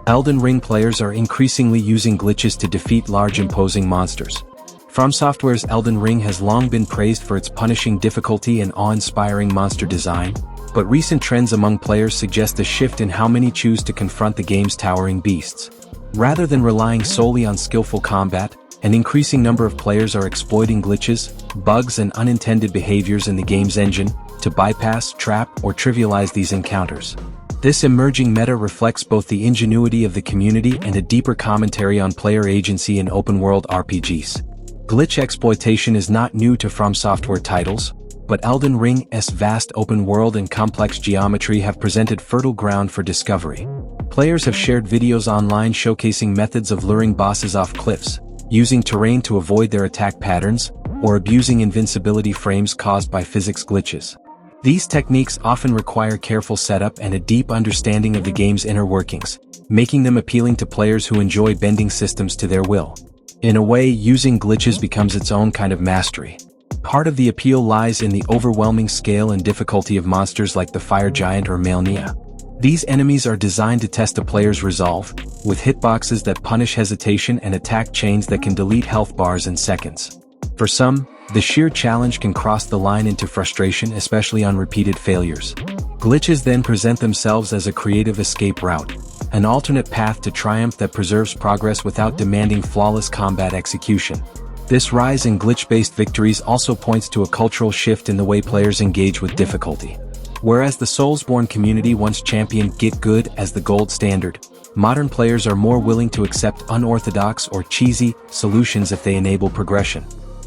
Elden Ring players are increasingly using glitches to defeat large imposing monsters. From Software's Elden Ring has long been praised for its punishing difficulty and awe-inspiring monster design, but recent trends among players suggest a shift in how many choose to confront the game's towering beasts. Rather than relying solely on skillful combat, an increasing number of players are exploiting glitches, bugs and unintended behaviors in the game's engine to bypass, trap, or trivialize these encounters. This emerging meta reflects both the ingenuity of the community and a deeper commentary on player agency in open-world RPGs. Glitch exploitation is not new to From Software titles, but Elden Ring's vast open world and complex geometry have presented fertile ground for discovery. Players have shared videos online showcasing methods of luring bosses off cliffs, using terrain to avoid their attack patterns, or abusing invincibility frames caused by physics glitches. These techniques often require careful setup and a deep understanding of the game's inner workings, making them appealing to players who enjoy bending systems to their will. In a way, using glitches becomes its own kind of mastery. Part of the appeal lies in the overwhelming scale and difficulty of monsters like the fire giant or Malenia. These enemies are designed to test a player's resolve, with hitboxes that punish hesitation and attack chains that can delete health bars in seconds. For some, the sheer challenge can cross the line into frustration, especially on repeated failures. Glitches then present themselves as a creative escape route, an alternate path to triumph that preserves progress without demanding flawless combat execution. This rise in glitch-based victories also points to a cultural shift in the way players engage with difficulty. Whereas the Soulsborne community once championed "get good" as the gold standard, modern players are more willing to accept unorthodox or cheesy solutions if they enable progression.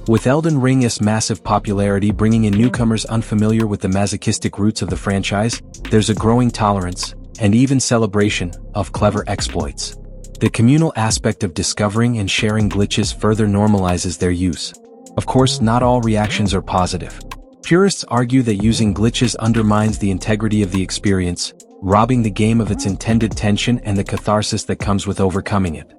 With Elden Ring's massive popularity bringing in newcomers unfamiliar with the masochistic roots of the franchise, there's a growing tolerance, and even celebration, of clever exploits. The communal aspect of discovering and sharing glitches further normalizes their use. Of course, not all reactions are positive. Purists argue that using glitches undermines the integrity of the experience, robbing the game of its intended tension and the catharsis that comes with overcoming it.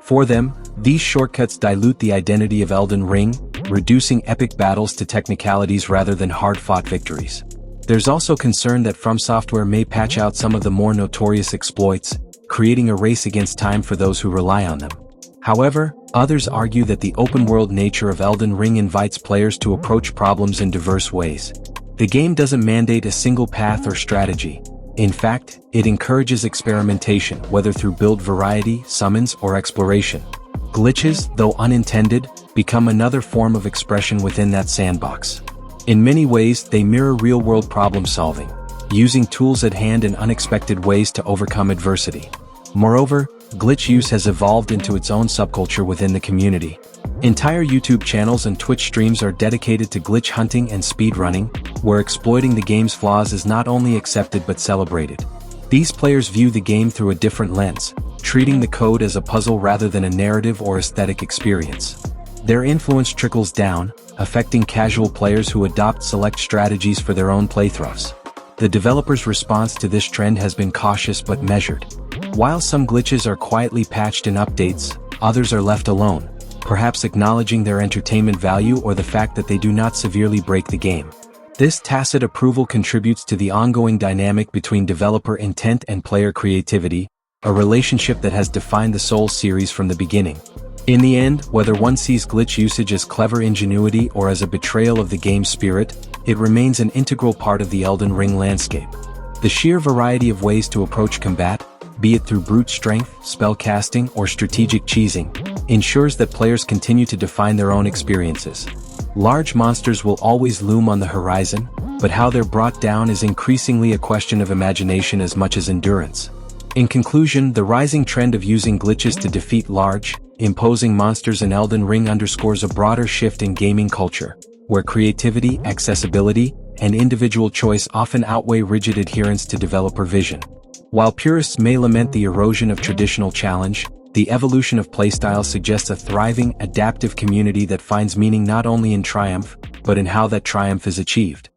For them, these shortcuts dilute the identity of Elden Ring, reducing epic battles to technicalities rather than hard-fought victories. There's also concern that From Software may patch out some of the more notorious exploits, creating a race against time for those who rely on them. However, others argue that the open-world nature of Elden Ring invites players to approach problems in diverse ways. The game doesn't mandate a single path or strategy. In fact, it encourages experimentation, whether through build variety, summons, or exploration. Glitches, though unintended, become another form of expression within that sandbox. In many ways, they mirror real-world problem-solving, using tools at hand in unexpected ways to overcome adversity. Moreover, glitch use has evolved into its own subculture within the community. Entire YouTube channels and Twitch streams are dedicated to glitch hunting and speedrunning, where exploiting the game's flaws is not only accepted but celebrated. These players view the game through a different lens, treating the code as a puzzle rather than a narrative or aesthetic experience. Their influence trickles down, affecting casual players who adopt select strategies for their own playthroughs. The developers' response to this trend has been cautious but measured. While some glitches are quietly patched in updates, others are left alone, perhaps acknowledging their entertainment value or the fact that they do not severely break the game. This tacit approval contributes to the ongoing dynamic between developer intent and player creativity, a relationship that has defined the Souls series from the beginning. In the end, whether one sees glitch usage as clever ingenuity or as a betrayal of the game's spirit, it remains an integral part of the Elden Ring landscape. The sheer variety of ways to approach combat, be it through brute strength, spellcasting, or strategic cheesing, ensures that players continue to define their own experiences. Large monsters will always loom on the horizon, but how they're brought down is increasingly a question of imagination as much as endurance. In conclusion, the rising trend of using glitches to defeat large, imposing monsters in Elden Ring underscores a broader shift in gaming culture, where creativity, accessibility, and individual choice often outweigh rigid adherence to developer vision. While purists may lament the erosion of traditional challenge, the evolution of playstyle suggests a thriving, adaptive community that finds meaning not only in triumph, but in how that triumph is achieved.